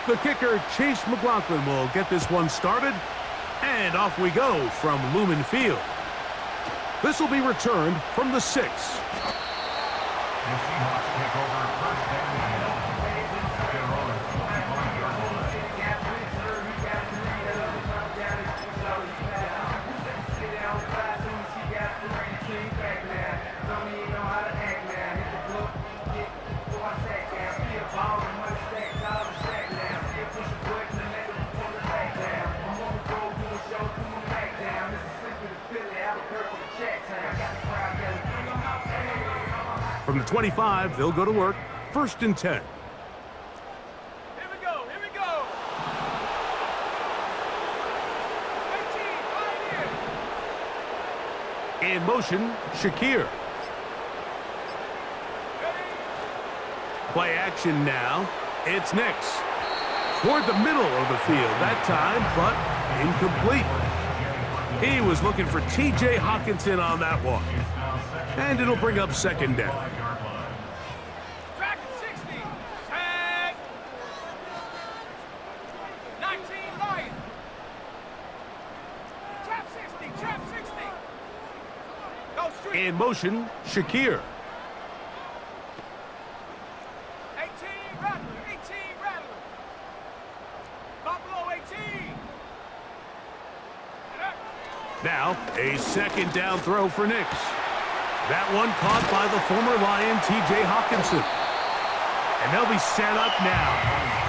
The kicker, Chase McLaughlin, will get this one started. And off we go from Lumen Field. This will be returned from the 6. The Seahawks take over first down and 10. From the 25, they'll go to work. First and 10. Here we go, here we go. 18, right here. In motion, Shakir. Play action now. It's Nix. Toward the middle of the field that time, but incomplete. He was looking for T.J. Hockenson on that one. And it'll bring up second down. Track at 60. Tag. 19 Lion. Trap 60, trap 60. Go straight. In motion, Shakir. 18 Rattler, 18 Rattler. Buffalo 18. Now, a second down throw for Nix. That one caught by the former Lion, T.J. Hockenson. And they'll be set up now.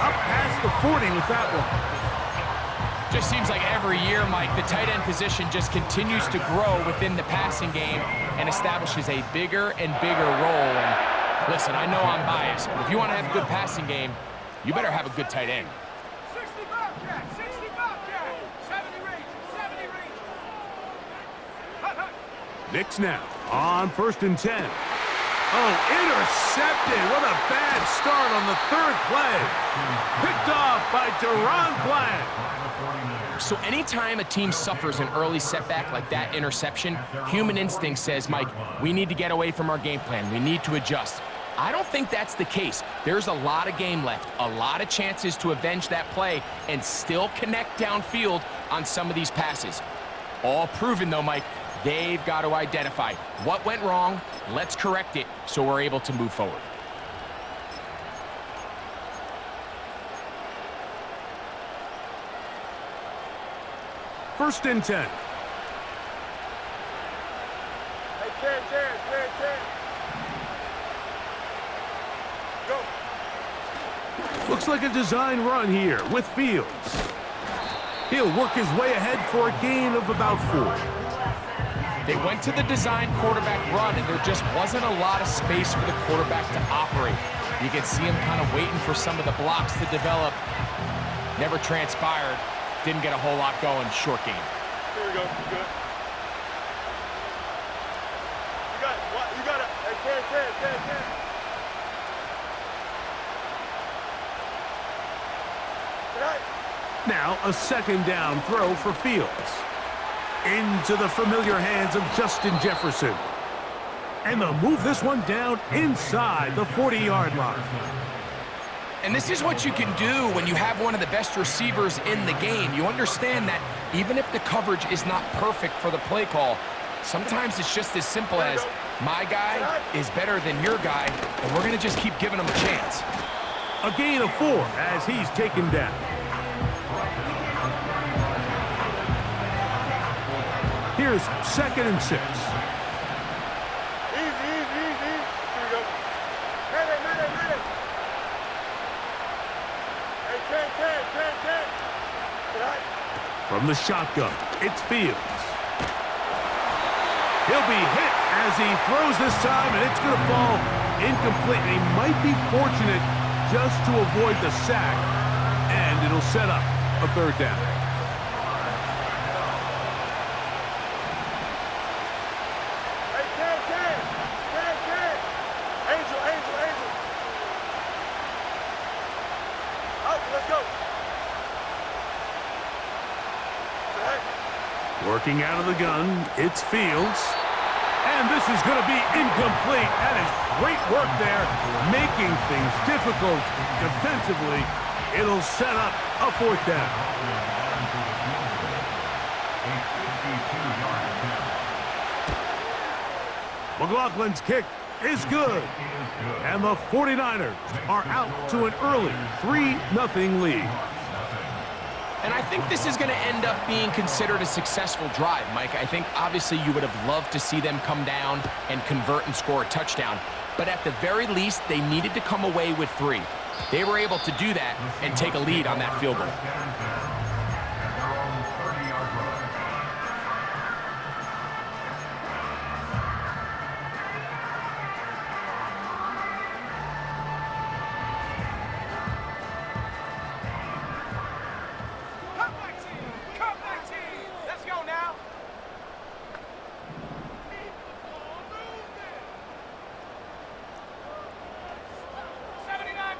Up past the 40 with that one. Just seems like every year, Mike, the tight end position just continues to grow within the passing game and establishes a bigger and bigger role. And listen, I know I'm biased, but if you want to have a good passing game, you better have a good tight end. 60 Bobcat, 60 Bobcat. 70 Rangers, 70 Rangers. Hut, hut. Nix now on first and 10. Oh, intercepted. What a bad start on the third play. Picked off by Deron Bland. So anytime a team suffers an early setback like that interception, human instinct says, Mike, we need to get away from our game plan. We need to adjust. I don't think that's the case. There's a lot of game left, a lot of chances to avenge that play and still connect downfield on some of these passes. All proven, though, Mike. They've got to identify what went wrong, let's correct it so we're able to move forward. First and 10. Hey, Ken. Go. Looks like a design run here with Fields. He'll work his way ahead for a gain of about 4. They went to the design quarterback run, and there just wasn't a lot of space for the quarterback to operate. You can see him kind of waiting for some of the blocks to develop. Never transpired. Didn't get a whole lot going. Short game. Here we go. You good? You got it. What? You got it. Hey, Ken. Tonight. Now a second down throw for Fields. Into the familiar hands of Justin Jefferson. And they'll move this one down inside the 40-yard line. And this is what you can do when you have one of the best receivers in the game. You understand that even if the coverage is not perfect for the play call, sometimes it's just as simple as my guy is better than your guy, and we're going to just keep giving him a chance. A gain of 4 as he's taken down. Here's second and 6. Easy. Here we go. Ready. Hey, Ken. Tonight. From the shotgun, it's Fields. He'll be hit as he throws this time, and it's going to fall incomplete. He might be fortunate just to avoid the sack, and it'll set up a third down. Hey, Ken. Angel. Out, let's go. Working out of the gun, it's Fields. And this is going to be incomplete. That is great work there, making things difficult defensively. It'll set up a fourth down. McLaughlin's kick is good. And the 49ers are out to an early 3-0 lead. And I think this is going to end up being considered a successful drive, Mike. I think obviously you would have loved to see them come down and convert and score a touchdown. But at the very least, they needed to come away with 3. They were able to do that and take a lead on that field goal. Comeback team! Let's go now!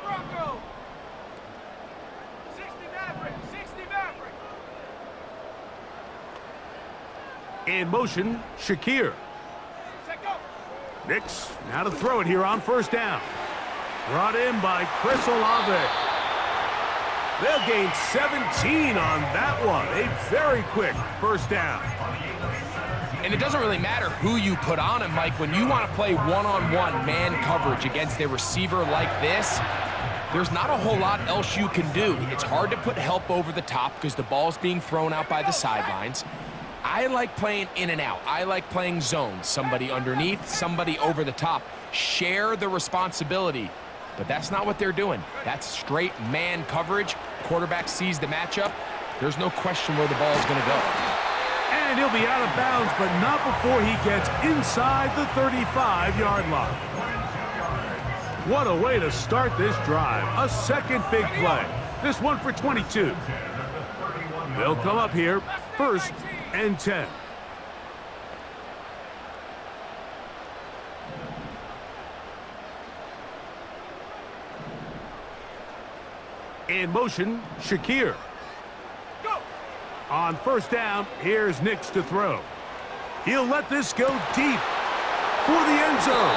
Bronco! 60 Maverick! 60 Maverick! In motion, Shakir. Set go! Nix, now to throw it here on first down. Brought in by Chris Olave. They'll gain 17 on that one. A very quick first down. And it doesn't really matter who you put on him, Mike. When you want to play one-on-one man coverage against a receiver like this, there's not a whole lot else you can do. It's hard to put help over the top because the ball's being thrown out by the sidelines. I like playing in and out. I like playing zones. Somebody underneath, somebody over the top. Share the responsibility. But that's not what they're doing. That's straight man coverage. Quarterback sees the matchup. There's no question where the ball is going to go. And he'll be out of bounds, but not before he gets inside the 35-yard line. What a way to start this drive. A second big play. This one for 22. They'll come up here, 1st and 10. In motion, Shakir. Go! On first down, here's Nix to throw. He'll let this go deep for the end zone.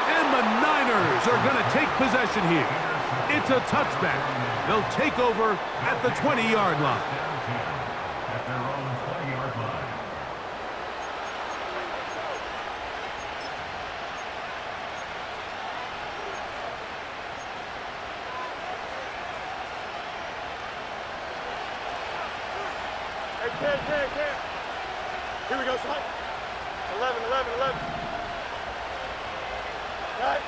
And the Niners are going to take possession here. It's a touchback. They'll take over at the 20-yard line. At their own 20-yard line. Hey, Cam. Here we go, son. 11. Right.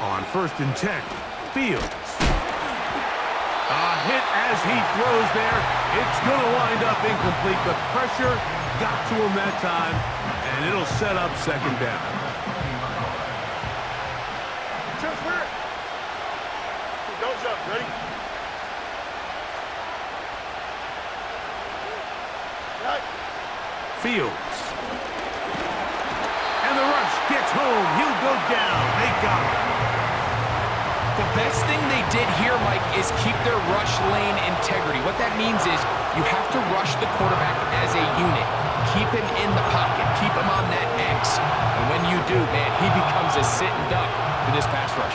On 1st and 10, Fields. A hit as he throws there. It's going to wind up incomplete. The pressure got to him that time, and it'll set up 2nd down. Transfer it. Don't jump. Ready? Right. Fields. And the rush gets home. He'll go down. They got him. The best thing they did here, Mike, is keep their rush lane integrity. What that means is you have to rush the quarterback as a unit. Keep him in the pocket. Keep him on that X. And when you do, man, he becomes a sitting duck for this pass rush.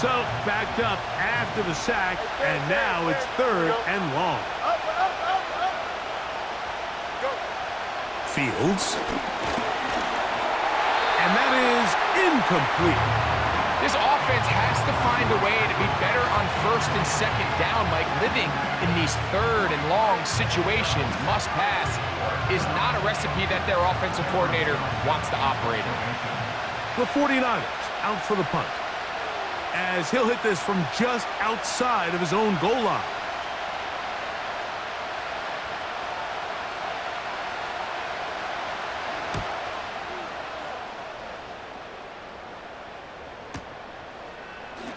So, backed up after the sack, and now it's 3rd and long. Up. Go. Fields. And that is incomplete. This offense has to find a way to be better on 1st and 2nd down, Mike. Living in these 3rd and long situations, must pass, is not a recipe that their offensive coordinator wants to operate in. The 49ers out for the punt, as he'll hit this from just outside of his own goal line.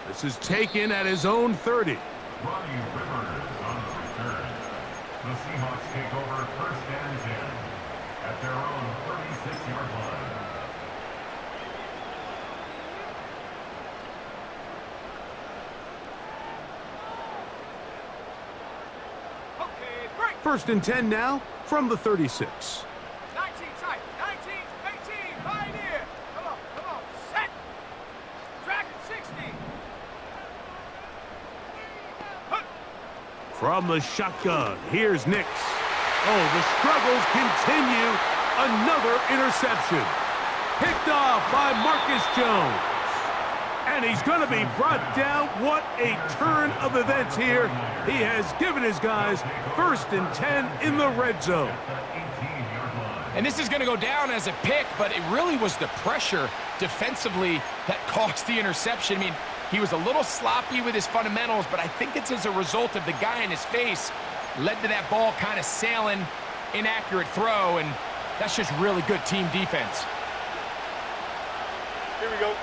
This is taken at his own 30. Ronnie Rivers on the return. The Seahawks take over 1st and 10 at their own 36-yard line. Okay, break. 1st and 10 now from the 36. 19 tight. 19, 18. Pioneer. Come on. Set. Dragon 60. Hut. From the shotgun, here's Nix. Oh, the struggles continue. Another interception. Picked off by Marcus Jones. And he's going to be brought down. What a turn of events here. He has given his guys 1st and 10 in the red zone. And this is going to go down as a pick, but it really was the pressure defensively that caused the interception. I mean, he was a little sloppy with his fundamentals, but I think it's as a result of the guy in his face led to that ball kind of sailing, inaccurate throw, and that's just really good team defense. Here we go.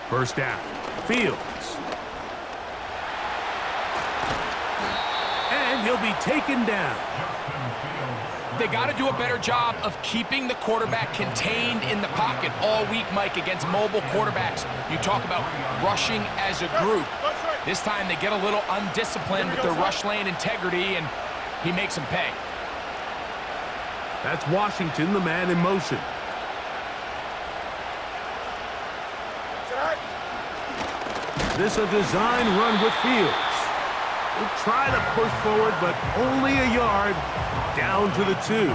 First down, Fields. And he'll be taken down. They got to do a better job of keeping the quarterback contained in the pocket all week, Mike, against mobile quarterbacks. You talk about rushing as a group. This time they get a little undisciplined with their rush lane integrity, and he makes them pay. That's Washington, the man in motion. This a design run with Fields. He'll try to push forward, but only a yard down to the 2.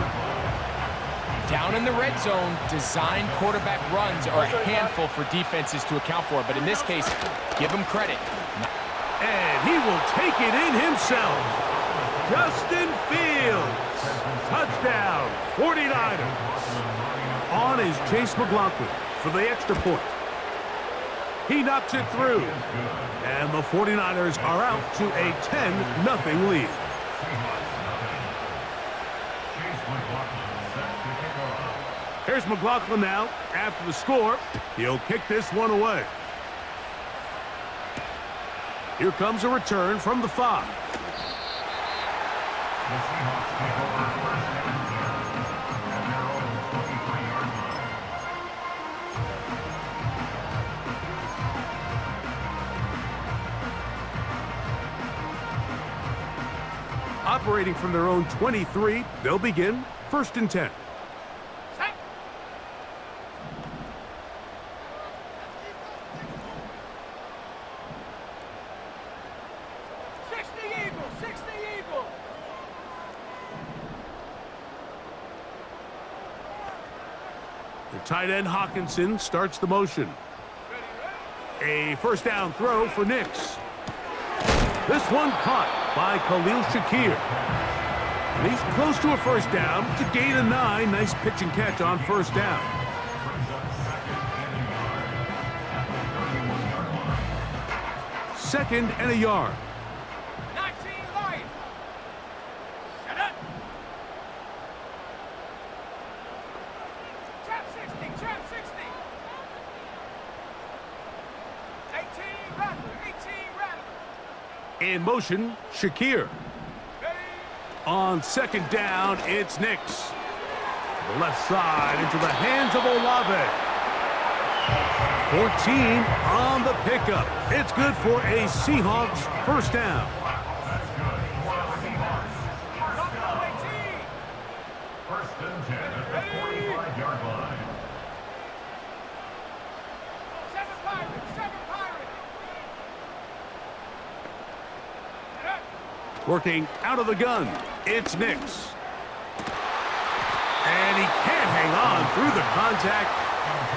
Down in the red zone, design quarterback runs are a handful for defenses to account for, but in this case, give him credit. And he will take it in himself. Justin Fields. Touchdown, 49ers. On is Chase McLaughlin for the extra point. He knocks it through. And the 49ers are out to a 10-0 lead. Here's McLaughlin now. After the score, he'll kick this one away. Here comes a return from the 5. The Seahawks take over 1st and 10 at their own 23-yard line. Operating from their own 23, they'll begin 1st and 10. Set. The tight end Hawkinson starts the motion. A first down throw for Nix. This one caught by Khalil Shakir. And he's close to a first down to gain a 9. Nice pitch and catch on first down. Second and a yard. 19 Lions. Set up. Trap 60, trap 60. 18 Rattler, 18 Rattler. In motion, Shakir. Ready. On second down, it's Nix. To the left side into the hands of Olave. 14 on the pickup. It's good for a Seahawks first down. Buffalo 18. 1st and 10 at the 45-yard line. 7 Pirates, 7 Pirates. Set up. Working out of the gun, it's Nix. And he can't hang on through the contact.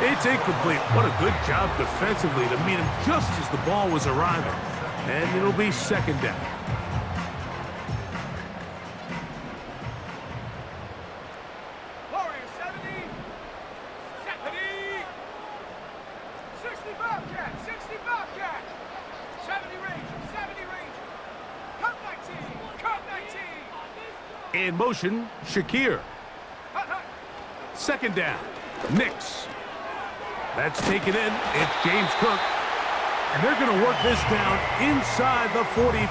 It's incomplete. What a good job defensively to meet him just as the ball was arriving. And it'll be second down. Warriors 70. 70. 60 Bobcat, 60 Bobcat. 70 Ranger, 70 Ranger. Cut 19, cut 19. In motion, Shakir. Hut, hut. Second down, Nix. That's taken in. It's James Cook. And they're going to work this down inside the 45.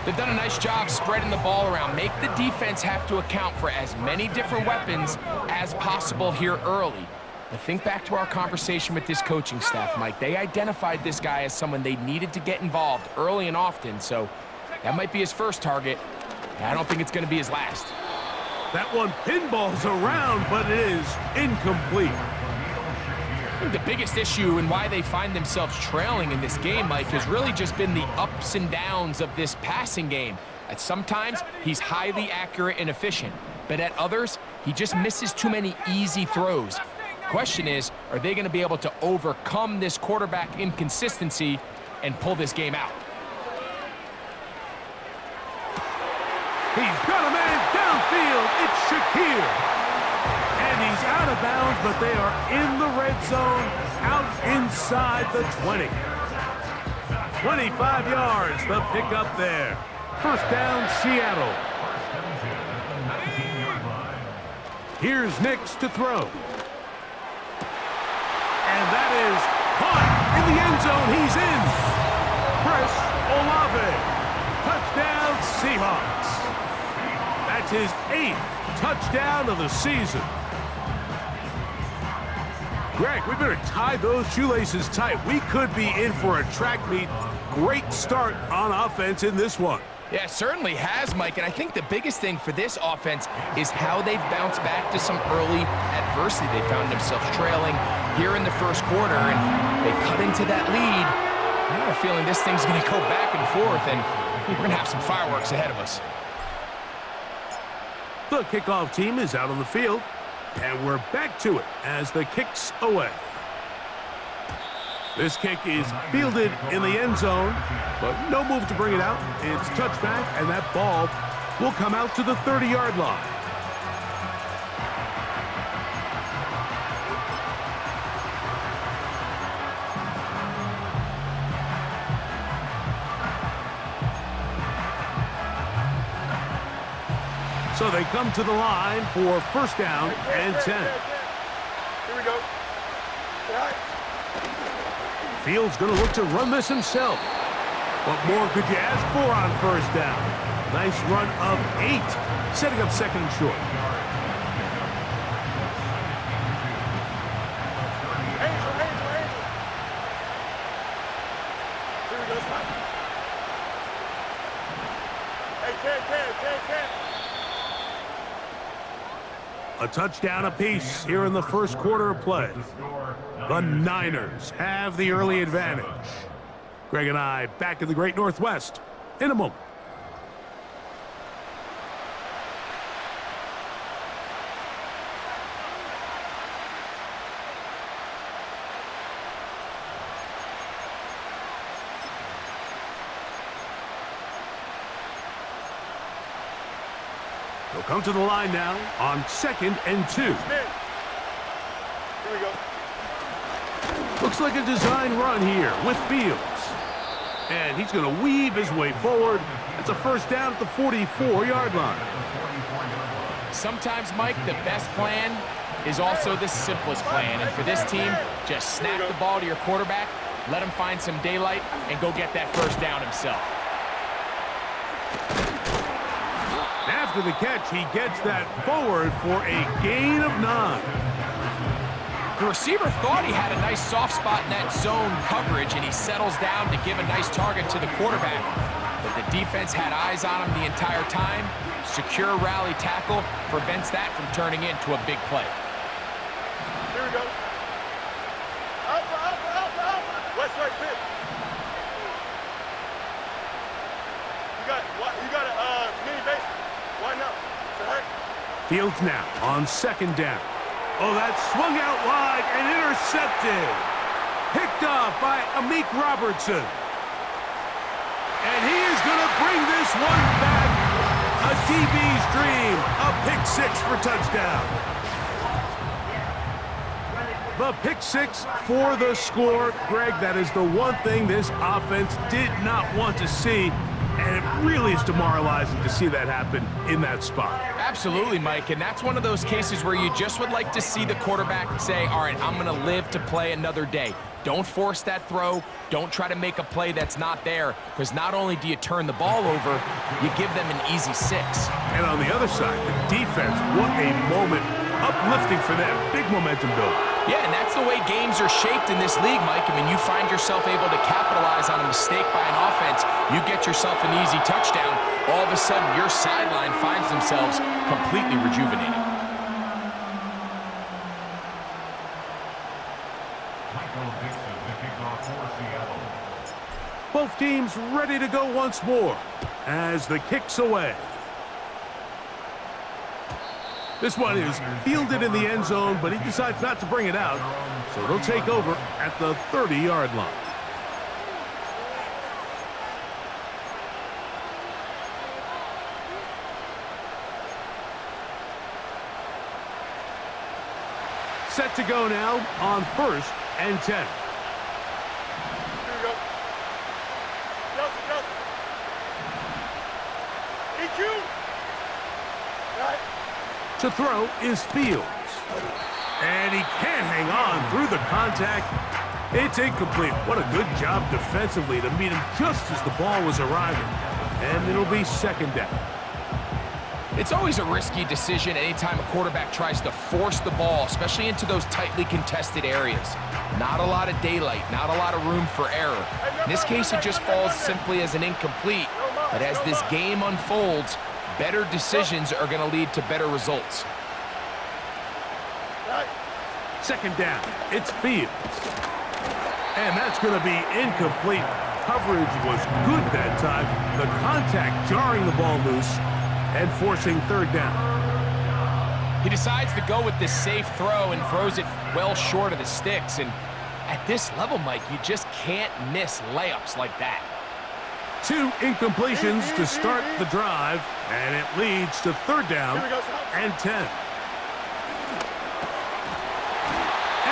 They've done a nice job spreading the ball around. Make the defense have to account for as many different weapons as possible here early. But think back to our conversation with this coaching staff, Mike. They identified this guy as someone they needed to get involved early and often, so that might be his first target. I don't think it's going to be his last. That one pinballs around, but it is incomplete. I think the biggest issue and why they find themselves trailing in this game, Mike, has really just been the ups and downs of this passing game. At sometimes, he's highly accurate and efficient, but at others, he just misses too many easy throws. Question is, are they going to be able to overcome this quarterback inconsistency and pull this game out? He's got a man downfield. It's Shakir. And he's out of bounds, but they are in the red zone, out inside the 20. 25 yards, the pickup there. First down, Seattle. Here's Nix to throw. And that is caught in the end zone. He's in. Chris Olave. Touchdown, Seahawks. That's his 8th touchdown of the season. Greg, we better tie those shoelaces tight. We could be in for a track meet. Great start on offense in this one. Yeah, it certainly has, Mike, and I think the biggest thing for this offense is how they've bounced back to some early adversity. They found themselves trailing here in the first quarter, and they cut into that lead. I have a feeling this thing's going to go back and forth, and we're going to have some fireworks ahead of us. The kickoff team is out on the field, and we're back to it as the kick's away. This kick is fielded in the end zone, but no move to bring it out. It's touchback, and that ball will come out to the 30-yard line. So they come to the line for first down and 10. Here we go. All right. Fields going to look to run this himself. What more could you ask for on first down? Nice run of 8, setting up second and short. Angel. Here we go, stop. Hey, Ken. A touchdown apiece here in the first quarter of play. The Niners have the early advantage. Greg and I back in the Great Northwest in a moment. They'll come to the line now on 2nd and 2. Here we go. Looks like a design run here with Fields. And he's going to weave his way forward. That's a first down at the 44-yard line. Sometimes, Mike, the best plan is also the simplest plan. And for this team, just snap the ball to your quarterback, let him find some daylight, and go get that first down himself. After the catch, he gets that forward for a gain of 9. The receiver thought he had a nice soft spot in that zone coverage, and he settles down to give a nice target to the quarterback. But the defense had eyes on him the entire time. Secure rally tackle prevents that from turning into a big play. Here we go. Alpha. West right fit. You got a mini base. Why not? Fields now on 2nd down. Oh, that swung out wide and intercepted. Picked off by Amik Robertson. And he is going to bring this one back. A DB's dream. A pick 6 for touchdown. The pick 6 for the score. Greg, that is the one thing this offense did not want to see. And it really is demoralizing to see that happen in that spot. Absolutely, Mike, and that's one of those cases where you just would like to see the quarterback say, all right, I'm going to live to play another day. Don't force that throw. Don't try to make a play that's not there, because not only do you turn the ball over, you give them an easy 6. And on the other side, the defense, what a moment. Uplifting for them. Big momentum builder. Yeah, and that's the way games are shaped in this league, Mike. I mean, you find yourself able to capitalize on a mistake by an offense, you get yourself an easy touchdown, all of a sudden your sideline finds themselves completely rejuvenated. Michael Dixon, the kickoff for Seattle. Both teams ready to go once more as the kick's away. This one is fielded in the end zone, but he decides not to bring it out, so they'll take over at the 30-yard line. Set to go now on 1st and 10. Here we go. EQ. Right. To throw is Fields. And he can't hang on through the contact. It's incomplete. What a good job defensively to meet him just as the ball was arriving. And it'll be 2nd down. It's always a risky decision anytime a quarterback tries to force the ball, especially into those tightly contested areas. Not a lot of daylight, not a lot of room for error. In this case, it just falls simply as an incomplete. But as this game unfolds, better decisions are going to lead to better results. 2nd down, it's Fields. And that's going to be incomplete. Coverage was good that time. The contact jarring the ball loose and forcing 3rd down. He decides to go with this safe throw and throws it well short of the sticks. And at this level, Mike, you just can't miss layups like that. 2 incompletions to start the drive, and it leads to 3rd down and 10.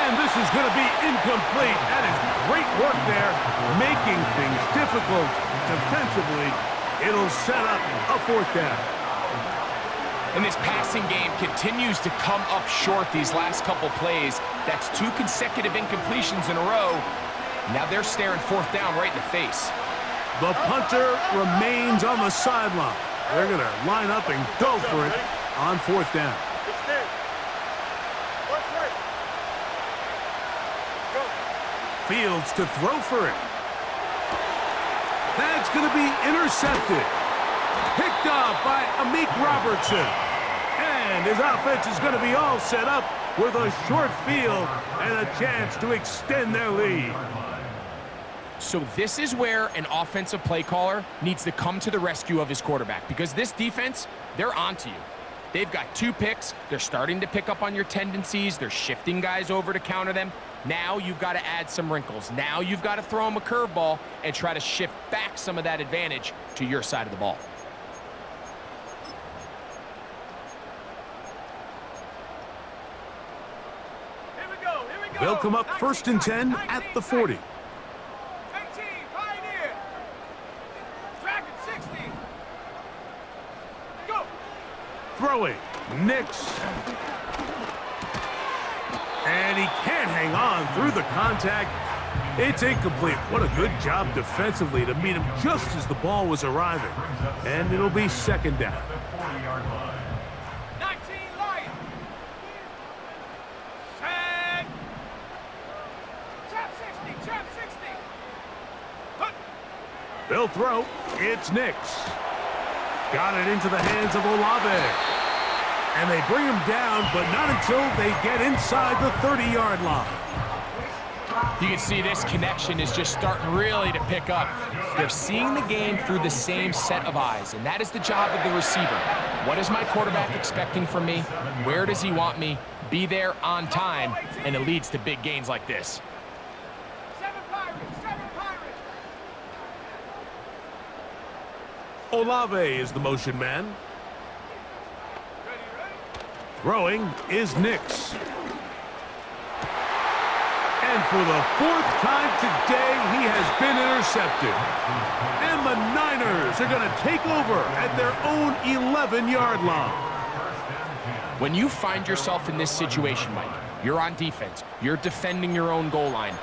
And this is going to be incomplete. That is great work there, making things difficult defensively. It'll set up a 4th down. And this passing game continues to come up short these last couple plays. That's 2 consecutive incompletions in a row. Now they're staring 4th down right in the face. The punter remains on the sideline. They're going to line up and go for it on 4th down. Fields to throw for it. That's going to be intercepted. Picked off by Amik Robertson. And his offense is going to be all set up with a short field and a chance to extend their lead. So this is where an offensive play caller needs to come to the rescue of his quarterback, because this defense, they're onto you. They've got 2 picks. They're starting to pick up on your tendencies. They're shifting guys over to counter them. Now you've got to add some wrinkles. Now you've got to throw them a curveball and try to shift back some of that advantage to your side of the ball. Here we go. They'll come up 1st and 10 at the 40. 18, Pioneer. Dragon 60. Go. Throwing, Nix. And he can't hang on through the contact. It's incomplete. What a good job defensively to meet him just as the ball was arriving. And it'll be 2nd down. 40-yard line. 19, Lion. Set. Trap 60, trap 60. Hut. They'll throw. It's Nix. Got it into the hands of Olave. And they bring him down, but not until they get inside the 30-yard line. You can see this connection is just starting really to pick up. They're seeing the game through the same set of eyes, and that is the job of the receiver. What is my quarterback expecting from me? Where does he want me? Be there on time, and it leads to big gains like this. 7 Pirates, 7 Pirates. Olave is the motion man. Ready. Throwing is Nix. And for the 4th time today, he has been intercepted. And the Niners are going to take over at their own 11-yard line. When you find yourself in this situation, Mike, you're on defense, you're defending your own goal line.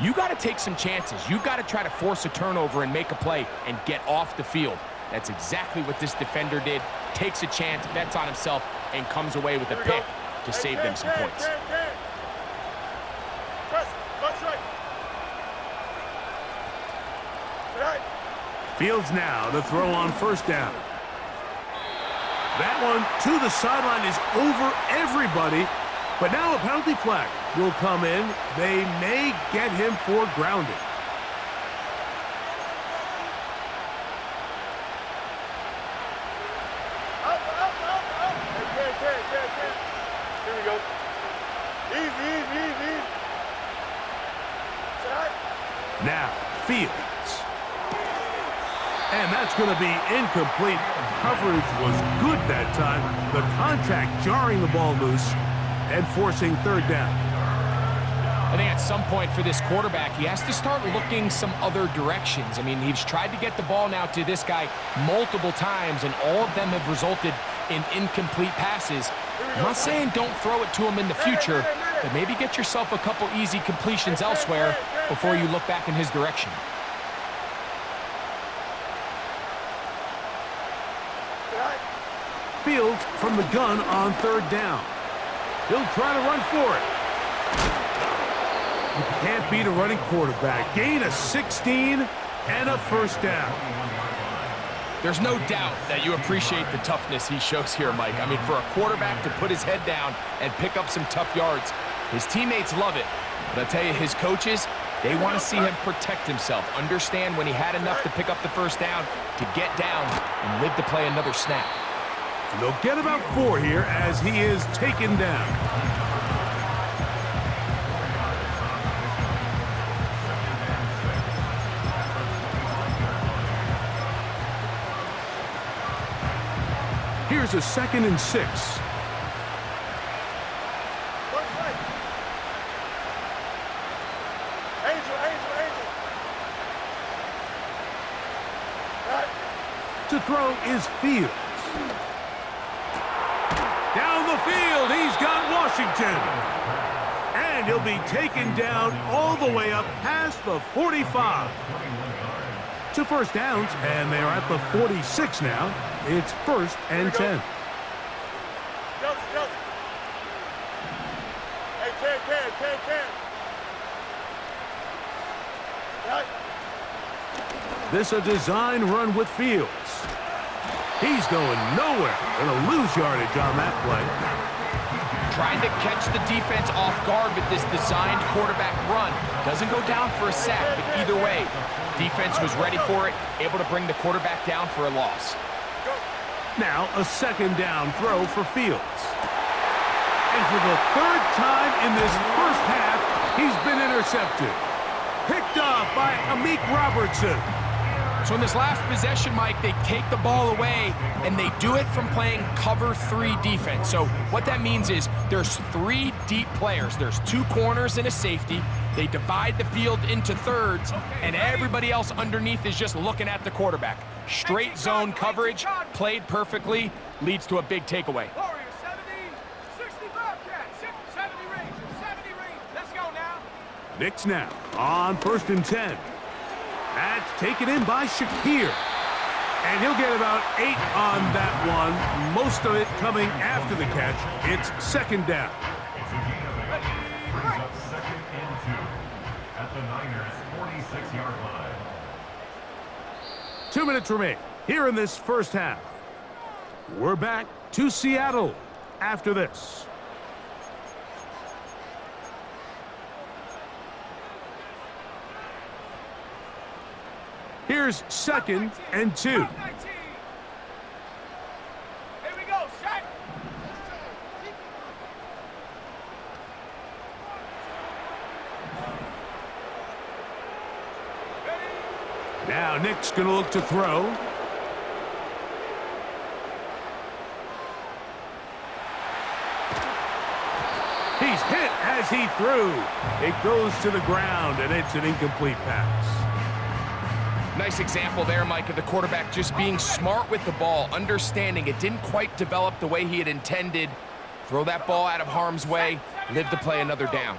You got to take some chances. You got to try to force a turnover and make a play and get off the field. That's exactly what this defender did. Takes a chance, bets on himself, and comes away with a pick to save them some points. Fields now to throw on first down. That one to the sideline is over everybody, but now a penalty flag will come in. They may get him for grounding. Here we go. Easy. Now, Fields. And that's going to be incomplete. Coverage was good that time. The contact jarring the ball loose and forcing third down. I think at some point for this quarterback, he has to start looking some other directions. I mean, he's tried to get the ball now to this guy multiple times, and all of them have resulted in incomplete passes. I'm not saying don't throw it to him in the future, but maybe get yourself a couple easy completions elsewhere before you look back in his direction. Fields from the gun on third down. He'll try to run for it. You can't beat a running quarterback. Gain of 16 and a first down. There's no doubt that you appreciate the toughness he shows here, Mike. I mean, for a quarterback to put his head down and pick up some tough yards, his teammates love it. But I'll tell you, his coaches, they want to see him protect himself, understand when he had enough to pick up the first down, to get down and live to play another snap. And they'll get about 4 here as he is taken down. Here's a 2nd and 6. To throw is Fields. Down the field, he's got Washington. And he'll be taken down all the way up past the 45. 2 first downs, and they're at the 46 now. It's 1st and 10. This a design run with Fields. He's going nowhere. Gonna lose yardage on that play. Trying to catch the defense off guard with this designed quarterback run. Doesn't go down for a sack, but either way, defense was ready for it, able to bring the quarterback down for a loss. Now a 2nd down throw for Fields. And for the 3rd time in this first half, he's been intercepted. Picked off by Amik Robertson. So in this last possession, Mike, they take the ball away, and they do it from playing cover 3 defense. So what that means is there's 3 deep players. There's 2 corners and a safety. They divide the field into thirds, and everybody else underneath is just looking at the quarterback. Straight zone coverage, played perfectly, leads to a big takeaway. Warriors 70, 60 Bobcats, 70 range, 70 range. Let's go now. Knicks now on 1st and 10. That's taken in by Shakir. And he'll get about 8 on that one, most of it coming after the catch. It's 2nd down. Brings up 2nd and 2 at the Niners' 46-yard line. 2 minutes remain here in this first half. We're back to Seattle after this. Here's 2nd and 2. Here we go, set. Now Nick's going to look to throw. He's hit as he threw. It goes to the ground, and it's an incomplete pass. Nice example there, Mike, of the quarterback just being smart with the ball, understanding it didn't quite develop the way he had intended. Throw that ball out of harm's way, live to play another down.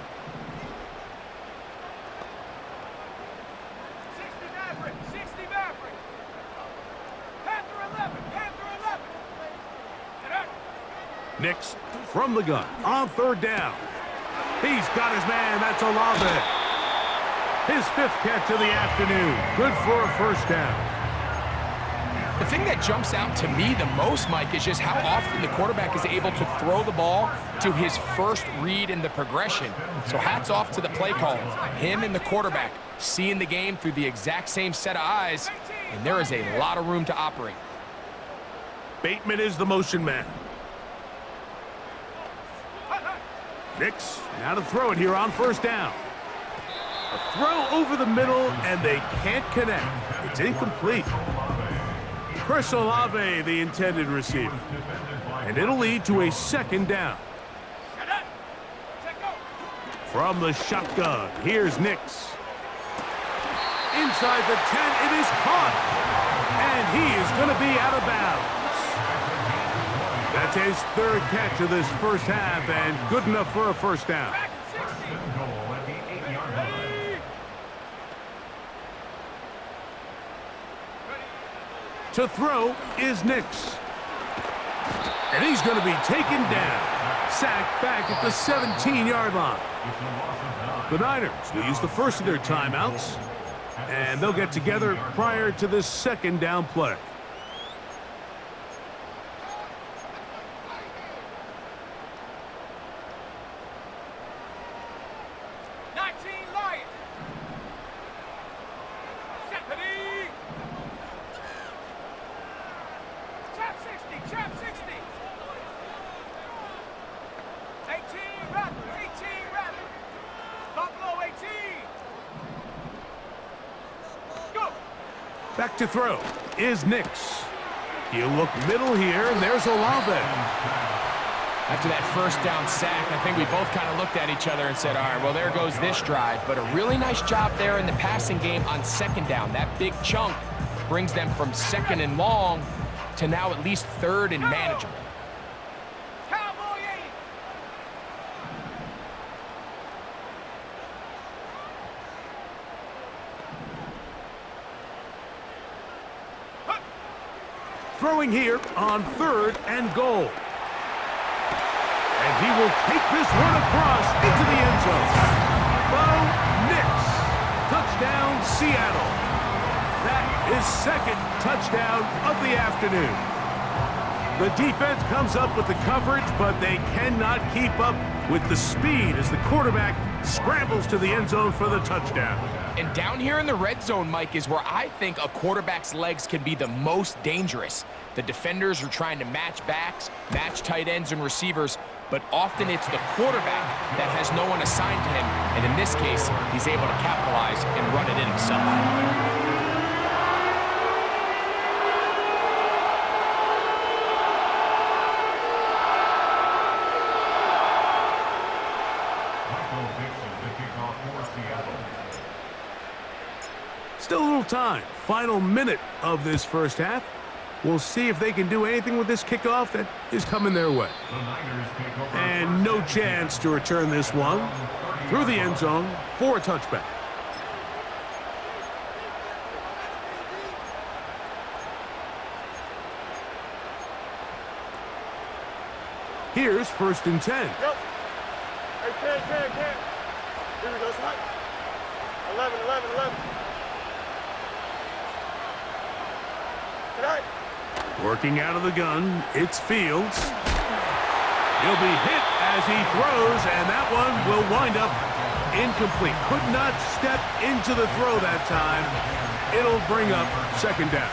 Nix from the gun on third down. He's got his man. That's Olave. His 5th catch of the afternoon. Good for a first down. The thing that jumps out to me the most, Mike, is just how often the quarterback is able to throw the ball to his first read in the progression. So hats off to the play caller. Him and the quarterback seeing the game through the exact same set of eyes, and there is a lot of room to operate. Bateman is the motion man. Nix now to throw it here on first down. A throw over the middle, and they can't connect. It's incomplete. Chris Olave, the intended receiver. And it'll lead to a second down. From the shotgun, here's Nix. Inside the 10, it is caught. And he is going to be out of bounds. That's his 3rd catch of this first half, and good enough for a first down. To throw is Nix. And he's going to be taken down. Sacked back at the 17-yard line. The Niners will use the first of their timeouts, and they'll get together prior to this second down play. Back to throw is Nix. He'll look middle here, and there's Olave. After that first down sack, I think we both kind of looked at each other and said, all right, well, there goes this drive. But a really nice job there in the passing game on second down. That big chunk brings them from 2nd and long to now at least 3rd and manageable. Throwing here on 3rd and goal. And he will take this one across into the end zone. Bo Nix. Touchdown, Seattle. That is 2nd touchdown of the afternoon. The defense comes up with the coverage, but they cannot keep up with the speed as the quarterback scrambles to the end zone for the touchdown. And down here in the red zone, Mike, is where I think a quarterback's legs can be the most dangerous. The defenders are trying to match backs, match tight ends and receivers, but often it's the quarterback that has no one assigned to him, and in this case, he's able to capitalize and run it in himself. Still a little time. Final minute of this first half. We'll see if they can do anything with this kickoff that is coming their way. And no chance to return this one through the end zone for a touchback. Here's 1st and 10. Yep. Hey, can. Here we go, Snipe. 11. Tonight. Working out of the gun, it's Fields. He'll be hit as he throws, and that one will wind up incomplete. Could not step into the throw that time. It'll bring up 2nd down.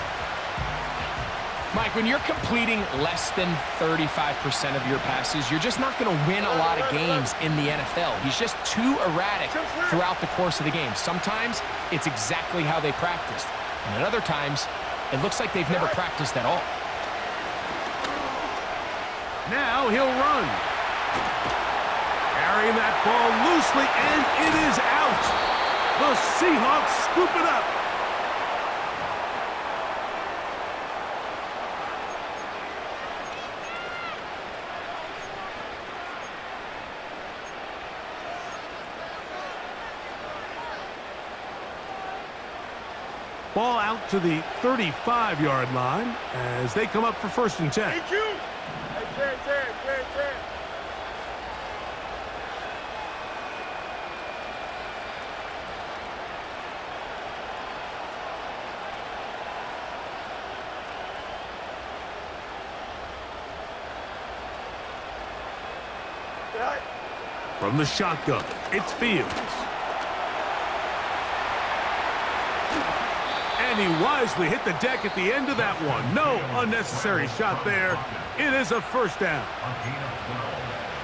Mike, when you're completing less than 35% of your passes, you're just not going to win a lot of games in the NFL. He's just too erratic throughout the course of the game. Sometimes it's exactly how they practiced, and at other times, it looks like they've never practiced at all. Now he'll run. Carrying that ball loosely, and it is out. The Seahawks scoop it up. Ball out to the 35-yard line as they come up for 1st and 10. EQ. Hey, Terry. Right. From the shotgun, it's Fields. And he wisely hit the deck at the end of that one. No unnecessary shot there. It is a first down.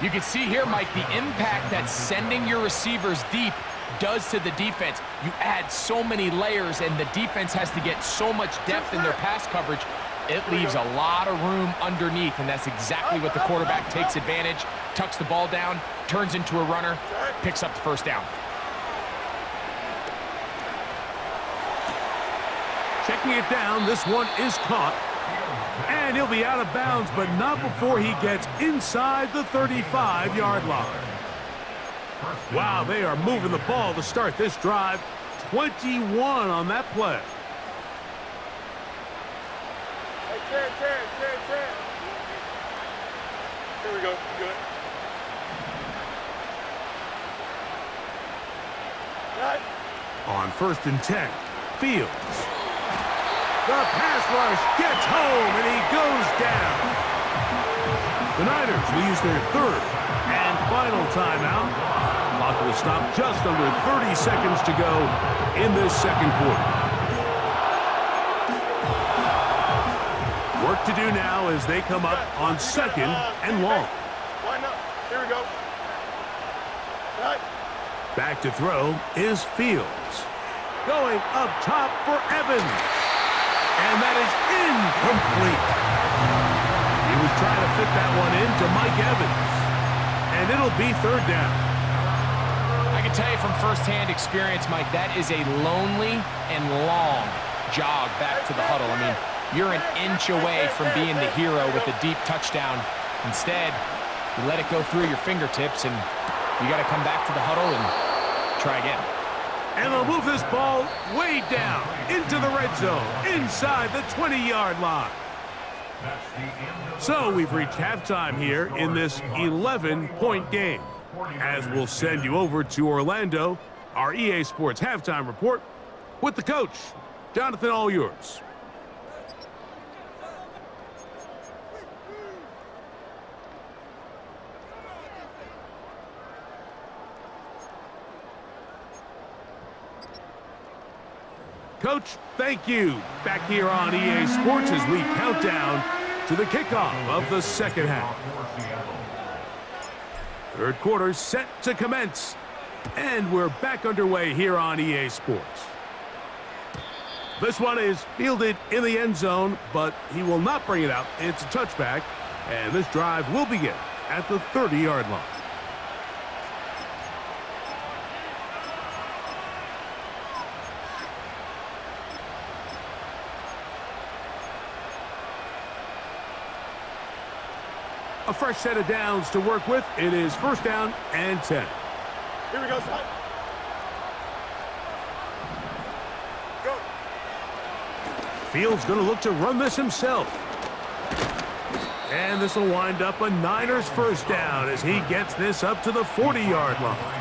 You can see here, Mike, the impact that sending your receivers deep does to the defense. You add so many layers, and the defense has to get so much depth in their pass coverage. It leaves a lot of room underneath, and that's exactly what the quarterback takes advantage, tucks the ball down, turns into a runner, picks up the first down. Checking it down, this one is caught. And he'll be out of bounds, but not before he gets inside the 35-yard line. Wow, they are moving the ball to start this drive. 21 on that play. Hey, Ted. Here we go. You good? Right. On 1st and 10, Fields. The pass rush gets home, and he goes down. The Niners will use their 3rd and final timeout. Clock will stop just under 30 seconds to go in this 2nd quarter. Work to do now as they come up on 2nd and long. Line up. Here we go. Right. Back to throw is Fields. Going up top for Evans. And that is incomplete. He was trying to fit that one into Mike Evans. And it'll be 3rd down. I can tell you from firsthand experience, Mike, that is a lonely and long jog back to the huddle. I mean, you're an inch away from being the hero with a deep touchdown. Instead, you let it go through your fingertips, and you got to come back to the huddle and try again. And they'll move this ball way down into the red zone, inside the 20-yard line. So we've reached halftime here in this 11-point game. As we'll send you over to Orlando, our EA Sports halftime report with the coach. Jonathan, all yours. Coach, thank you. Back here on EA Sports as we count down to the kickoff of the 2nd half. 3rd quarter set to commence. And we're back underway here on EA Sports. This one is fielded in the end zone, but he will not bring it out. It's a touchback, and this drive will begin at the 30-yard line. A fresh set of downs to work with. It is 1st down and 10. Here we go, son. Go. Fields going to look to run this himself. And this will wind up a Niners 1st down as he gets this up to the 40-yard line.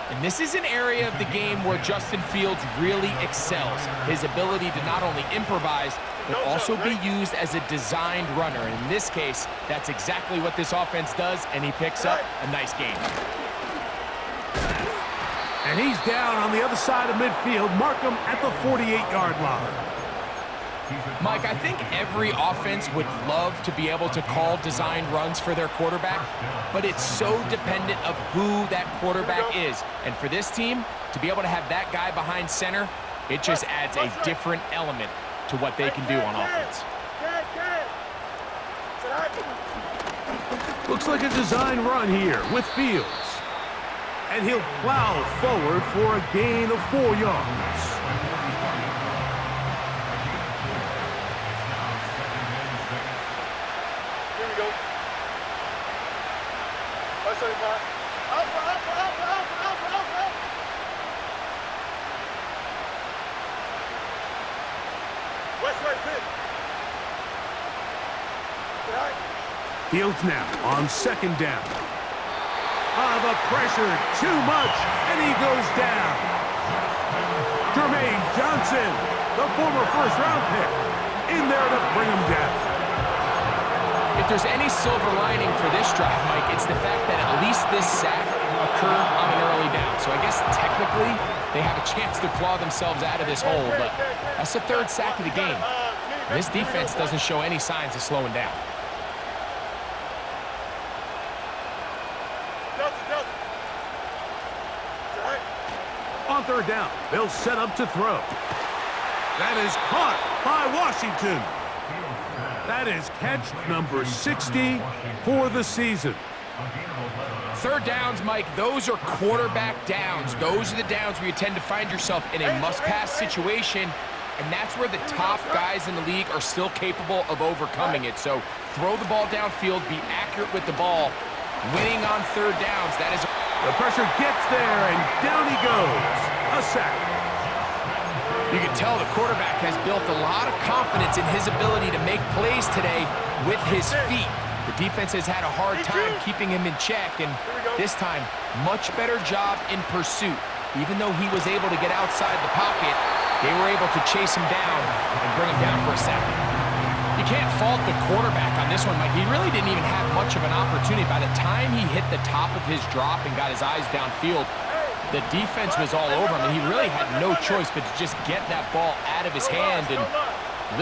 And this is an area of the game where Justin Fields really excels. His ability to not only improvise, but also be used as a designed runner. And in this case, that's exactly what this offense does, and he picks up a nice gain. And he's down on the other side of midfield. Mark him at the 48-yard line. Mike, I think every offense would love to be able to call designed runs for their quarterback, but it's so dependent of who that quarterback is. And for this team, to be able to have that guy behind center, it just adds a different element to what they can do on offense. Looks like a design run here with Fields. And he'll plow forward for a gain of 4 yards. Here we go. 575. Alpha. West right fit. Right. Fields now on 2nd down. The pressure, too much, and he goes down. Jermaine Johnson, the former 1st-round pick, in there to bring him down. If there's any silver lining for this drive, Mike, it's the fact they have a chance to claw themselves out of this hole, but that's the third sack of the game. This defense doesn't show any signs of slowing down. On third down, they'll set up to throw. That is caught by Washington. That is catch number 60 for the season. Third downs, Mike, those are quarterback downs. Those are the downs where you tend to find yourself in a must-pass situation, and that's where the top guys in the league are still capable of overcoming it. So throw the ball downfield, be accurate with the ball. Winning on third downs, that is... The pressure gets there, and down he goes. A sack. You can tell the quarterback has built a lot of confidence in his ability to make plays today with his feet. The defense has had a hard time keeping him in check, and this time, much better job in pursuit. Even though he was able to get outside the pocket, they were able to chase him down and bring him down for a sack. You can't fault the quarterback on this one, Mike. He really didn't even have much of an opportunity. By the time he hit the top of his drop and got his eyes downfield, the defense was all over him, and he really had no choice but to just get that ball out of his hand and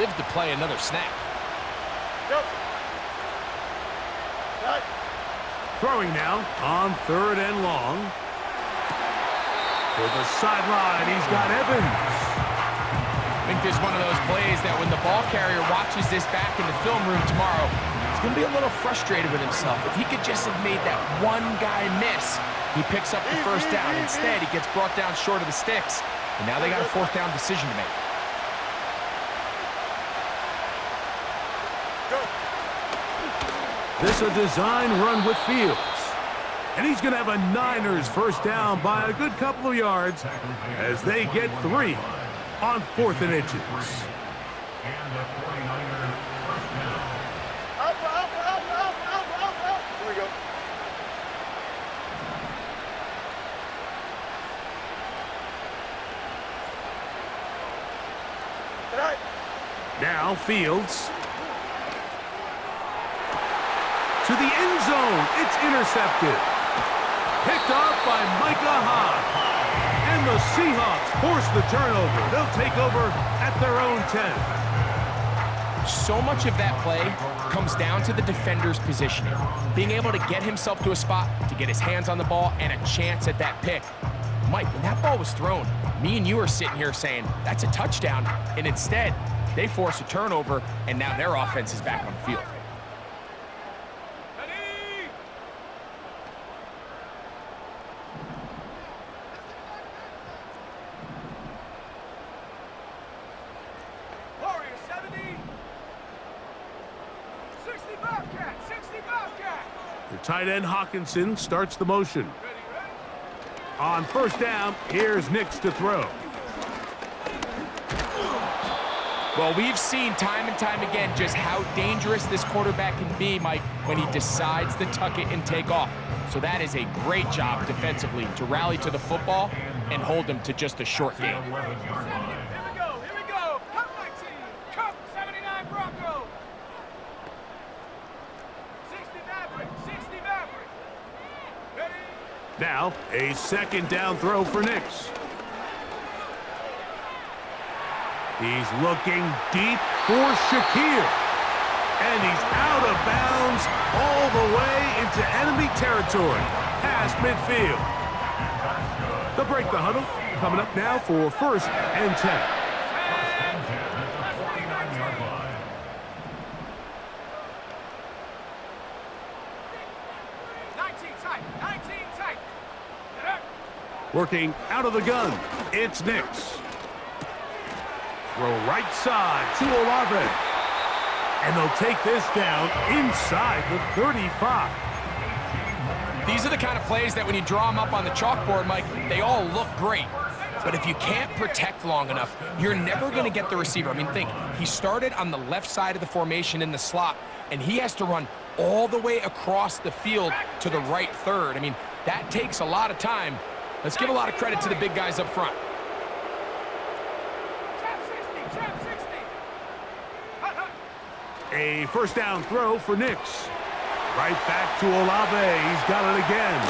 live to play another snap. Throwing now on third and long. To the sideline, he's got Evans. I think there's one of those plays that when the ball carrier watches this back in the film room tomorrow, he's going to be a little frustrated with himself. If he could just have made that one guy miss, he picks up the first down. Instead, he gets brought down short of the sticks, and now they got a fourth down decision to make. This a design run with Fields. And he's going to have a Niners first down by a good couple of yards as they get 3 on 4th and inches. And the 49er first down. Here we go. Now Fields. To the end zone. It's intercepted. Picked off by Micah Hyde. And the Seahawks force the turnover. They'll take over at their own 10. So much of that play comes down to the defender's positioning. Being able to get himself to a spot, to get his hands on the ball, and a chance at that pick. Mike, when that ball was thrown, me and you are sitting here saying, that's a touchdown. And instead, they force a turnover, and now their offense is back on the field. The tight end Hawkinson starts the motion. On first down, here's Nix to throw. Well, we've seen time and time again just how dangerous this quarterback can be, Mike, when he decides to tuck it and take off. So that is a great job defensively to rally to the football and hold him to just a short game. Here we go. Cup 19. Cup 79 Bronco. 60 Maverick. 60 Maverick. Ready? Now, a second down throw for Nix. He's looking deep for Shakir. And he's out of bounds all the way into enemy territory, past midfield. They'll break the huddle. Coming up now for 1st and 10. Working out of the gun, it's Nix. Throw right side to Olave. And they'll take this down inside the 35. These are the kind of plays that when you draw them up on the chalkboard, Mike, they all look great. But if you can't protect long enough, you're never going to get the receiver. I mean, think, he started on the left side of the formation in the slot, and he has to run all the way across the field to the right third. I mean, that takes a lot of time. Let's give a lot of credit to the big guys up front. A first down throw for Nix. Right back to Olave. He's got it again.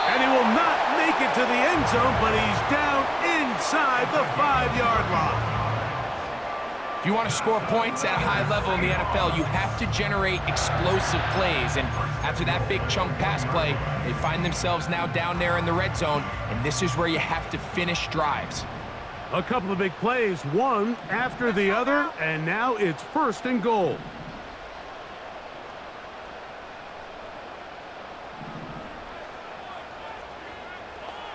And he will not make it to the end zone, but he's down inside the 5-yard line. If you want to score points at a high level in the NFL, you have to generate explosive plays. And after that big chunk pass play, they find themselves now down there in the red zone, and this is where you have to finish drives. A couple of big plays, one after the other, and now it's 1st and goal.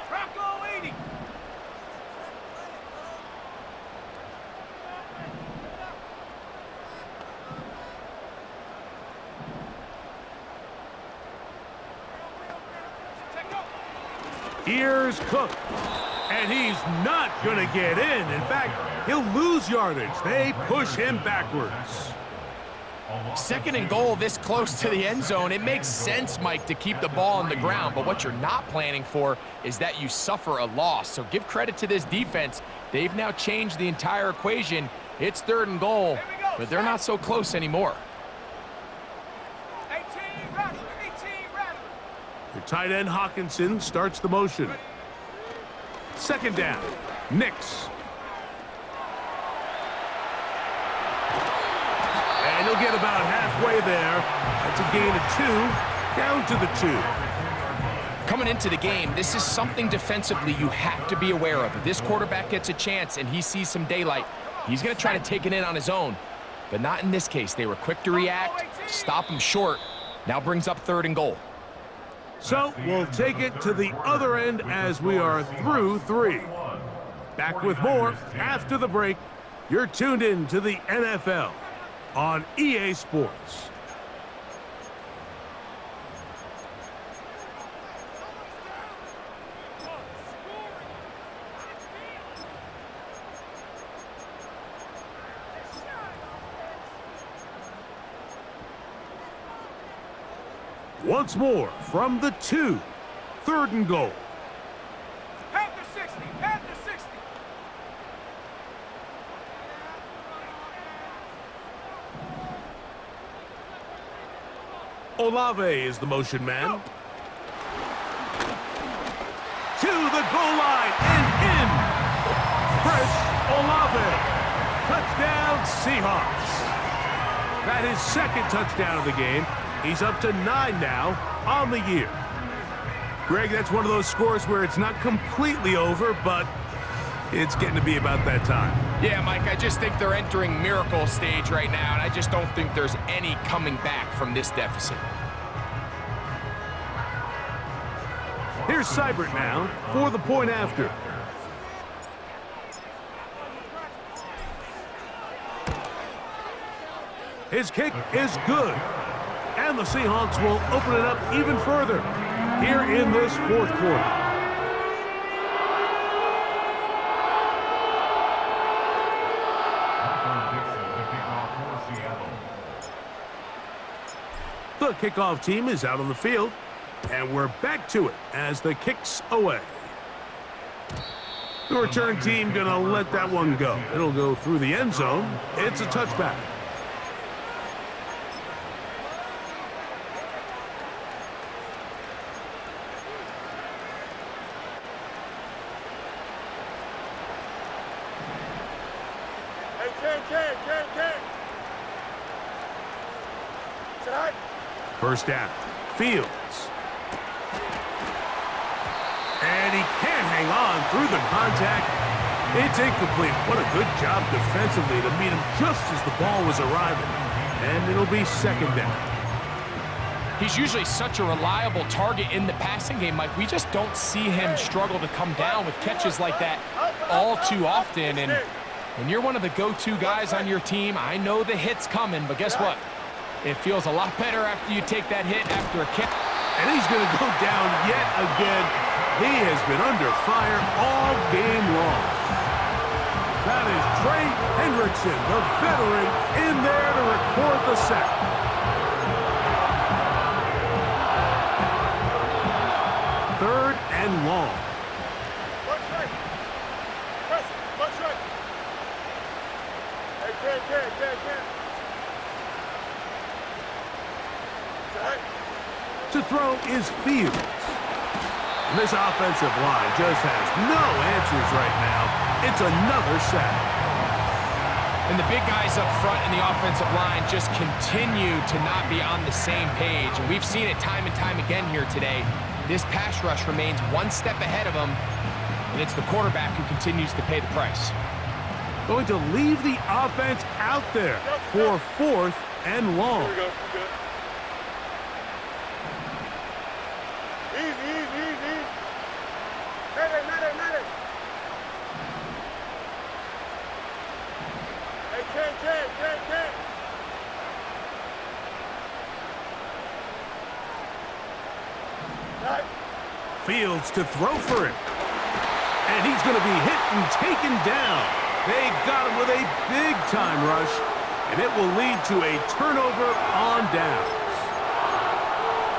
Bronco 80. Here's Cook, and he's not going to get in. In fact, he'll lose yardage. They push him backwards. 2nd and goal this close to the end zone. It makes sense, Mike, to keep the ball on the ground, but what you're not planning for is that you suffer a loss. So give credit to this defense. They've now changed the entire equation. It's 3rd and goal, but they're not so close anymore. 18 Rattler. 18 Rattler. The tight end Hawkinson starts the motion. 2nd down, Nix. And he'll get about halfway there. That's a gain of 2, down to the 2. Coming into the game, this is something defensively you have to be aware of. If this quarterback gets a chance and he sees some daylight, he's going to try to take it in on his own. But not in this case. They were quick to react, stop him short. Now brings up 3rd and goal. So we'll take it to the other end as we are through 3. Back with more after the break. You're tuned in to the NFL on EA Sports. Once more from the 2, 3rd and goal. Panther 60. Panther 60. Olave is the motion man. To the goal line and in. Chris Olave. Touchdown Seahawks. That is 2nd touchdown of the game. He's up to 9 now on the year. Greg, that's one of those scores where it's not completely over, but it's getting to be about that time. Yeah, Mike, I just think they're entering miracle stage right now, and I just don't think there's any coming back from this deficit. Here's Seibert now for the point after. His kick is good. And the Seahawks will open it up even further here in this 4th quarter. The kickoff team is out on the field, and we're back to it as the kick's away. The return team gonna let that one go. It'll go through the end zone. It's a touchback. First down, Fields. And he can't hang on through the contact. It's incomplete. What a good job defensively to meet him just as the ball was arriving. And it'll be 2nd down. He's usually such a reliable target in the passing game, Mike. We just don't see him struggle to come down with catches like that all too often. And when you're one of the go-to guys on your team, I know the hit's coming, but guess what? It feels a lot better after you take that hit after a kick. And he's going to go down yet again. He has been under fire all game long. That is Trey Hendrickson, the veteran, in there to record the sack. Third and long. Watch right. Press it. Watch right. Hey, Ken. To throw is Fields. This offensive line just has no answers right now. It's another sack. And the big guys up front in the offensive line just continue to not be on the same page. And we've seen it time and time again here today. This pass rush remains one step ahead of them, and it's the quarterback who continues to pay the price. Going to leave the offense out there for 4th and long. Here we go. Good. Easy, easy, easy. Medic. Hey, Ken. Right. Fields to throw for it. And he's going to be hit and taken down. They got him with a big-time rush, and it will lead to a turnover on downs.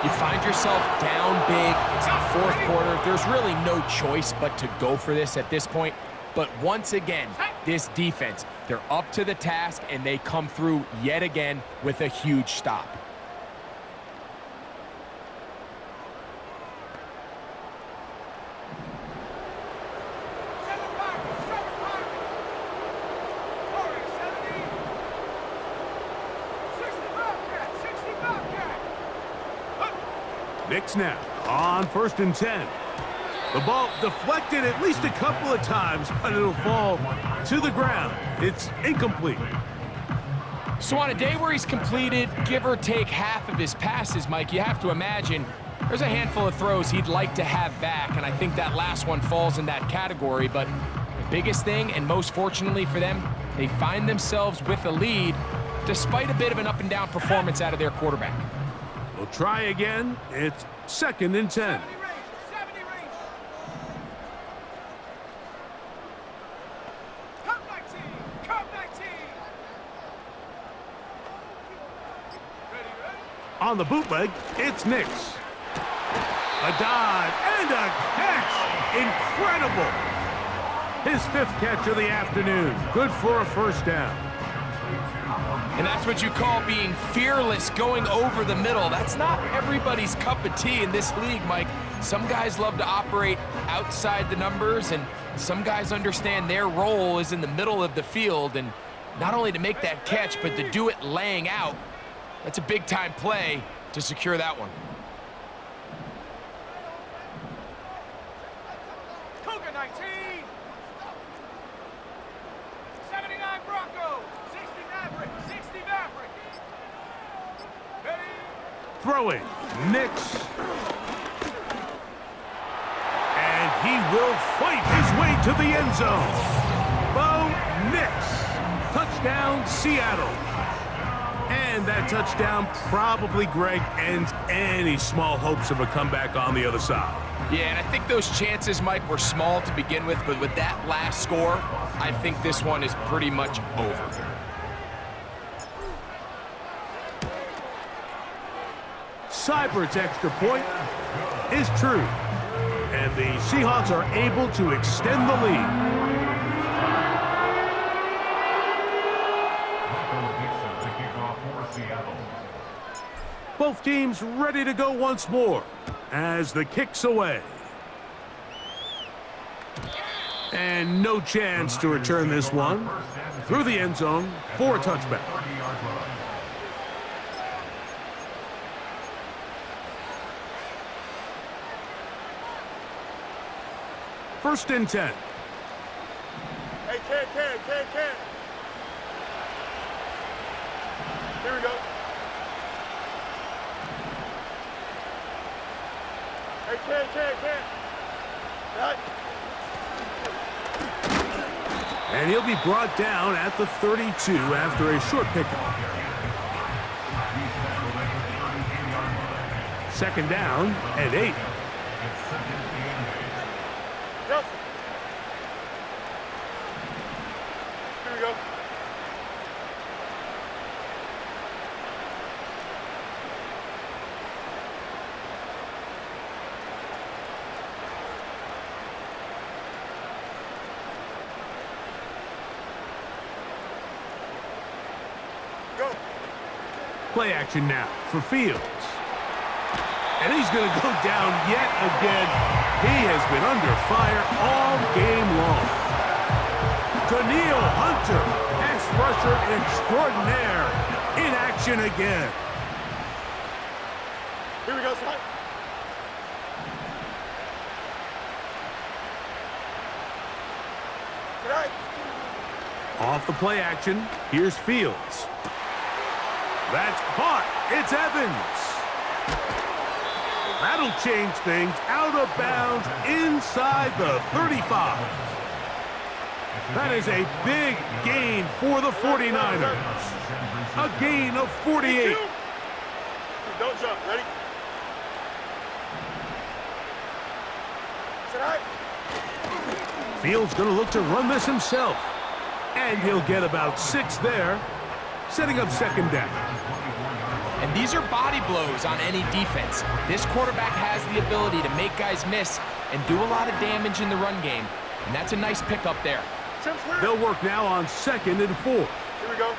You find yourself down big. It's the 4th quarter. There's really no choice but to go for this at this point. But once again, this defense, they're up to the task, and they come through yet again with a huge stop. Knicks now on 1st and 10. The ball deflected at least a couple of times, but it'll fall to the ground. It's incomplete. So on a day where he's completed, give or take half of his passes, Mike, you have to imagine there's a handful of throws he'd like to have back, and I think that last one falls in that category. But the biggest thing, and most fortunately for them, they find themselves with a lead despite a bit of an up-and-down performance out of their quarterback. We'll try again. It's 2nd and 10. 70 range. Come 19. Ready. On the bootleg, it's Knicks. A dive and a catch. Incredible. His 5th catch of the afternoon. Good for a 1st down. And that's what you call being fearless, going over the middle. That's not everybody's cup of tea in this league, Mike. Some guys love to operate outside the numbers, and some guys understand their role is in the middle of the field, and not only to make that catch, but to do it laying out. That's a big-time play to secure that one. Cougar 19. 79 Bronco. 60 Maverick. Ready. Throwing, Knicks. And he will fight his way to the end zone. Bo Nix. Touchdown, Seattle. And that touchdown probably, Greg, ends any small hopes of a comeback on the other side. Yeah, and I think those chances, Mike, were small to begin with, but with that last score, I think this one is pretty much over. Seibert's extra point is true, and the Seahawks are able to extend the lead. Both teams ready to go once more as the kick's away. And no chance to return this one through the end zone for a touchback. First and 10. Hey, Ken. Here we go. Hey, Ken. Right. And he'll be brought down at the 32 after a short pickup. 2nd down and 8. Yep. Here we go. Go. Play action now for Fields. And he's going to go down yet again. He has been under fire all game long. Danielle Hunter, pass rusher extraordinaire, in action again. Here we go, son. Good night. Off the play action, here's Fields. That's caught. It's Evans. That'll change things. Out of bounds inside the 35. That is a big gain for the 49ers. A gain of 48. Don't jump. Ready? Sit high. Fields going to look to run this himself. And he'll get about 6 there, setting up second down. And these are body blows on any defense. This quarterback has the ability to make guys miss and do a lot of damage in the run game. And that's a nice pickup there. They'll work now on 2nd and 4. Here we go.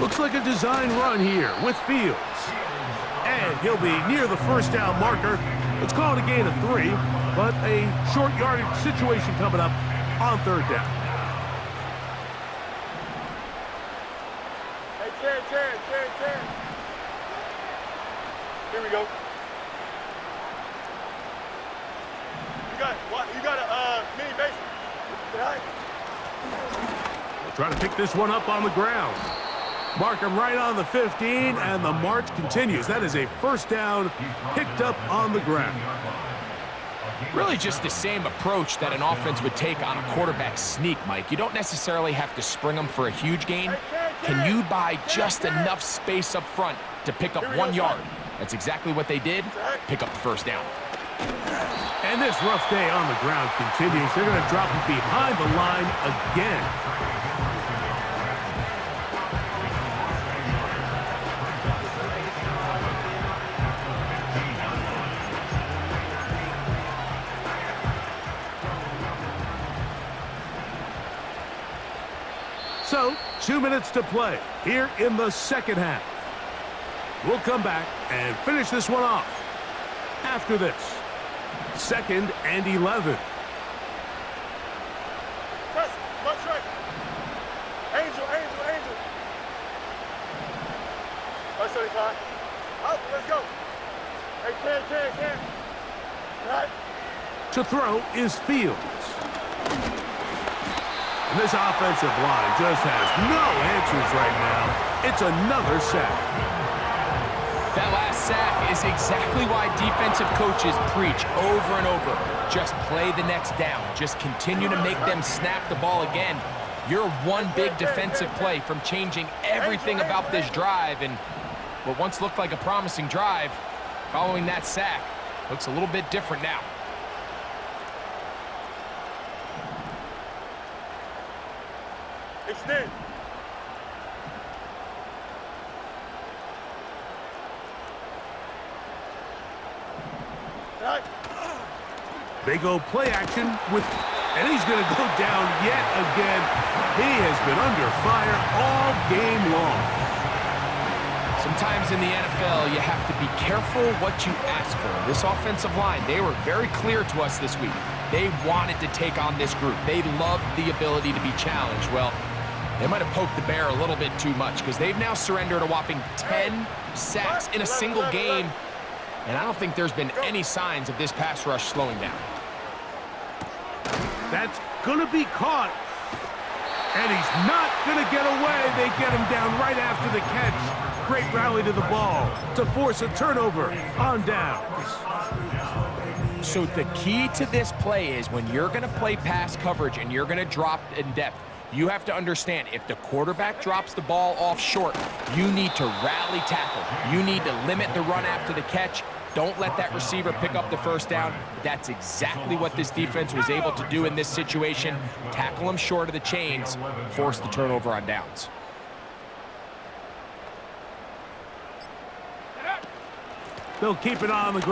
Looks like a design run here with Fields. And he'll be near the first down marker. Let's call it a gain of 3, but a short yardage situation coming up on 3rd down. Hey, Karen. Here we go. You got a mini base. Try to pick this one up on the ground. Mark him right on the 15, and the march continues. That is a first down picked up on the ground. Really just the same approach that an offense would take on a quarterback sneak, Mike. You don't necessarily have to spring them for a huge gain. Can you buy just enough space up front to pick up 1 yard? That's exactly what they did. Pick up the first down. And this rough day on the ground continues. They're going to drop it behind the line again. So, 2 minutes to play here in the second half. We'll come back and finish this one off after this. 2nd and 11. Press, left, right. Angel. 175. Out, let's go. Hey, Ken. Right. To throw is Fields. And this offensive line just has no answers right now. It's another sack. That last sack is exactly why defensive coaches preach over and over. Just play the next down. Just continue to make them snap the ball again. You're one big defensive play from changing everything about this drive. And what once looked like a promising drive, following that sack, looks a little bit different now. Extend. Right. They go play action with, and he's going to go down yet again. He has been under fire all game long. Sometimes in the NFL, you have to be careful what you ask for. This offensive line, they were very clear to us this week. They wanted to take on this group. They loved the ability to be challenged. Well, they might have poked the bear a little bit too much because they've now surrendered a whopping 10 sacks in a single game. And I don't think there's been any signs of this pass rush slowing down. That's going to be caught. And he's not going to get away. They get him down right after the catch. Great rally to the ball to force a turnover on downs. So the key to this play is when you're going to play pass coverage and you're going to drop in depth, you have to understand if the quarterback drops the ball off short, you need to rally tackle. You need to limit the run after the catch. Don't let that receiver pick up the first down. That's exactly what this defense was able to do in this situation. Tackle him short of the chains, force the turnover on downs. They'll keep it on the ground.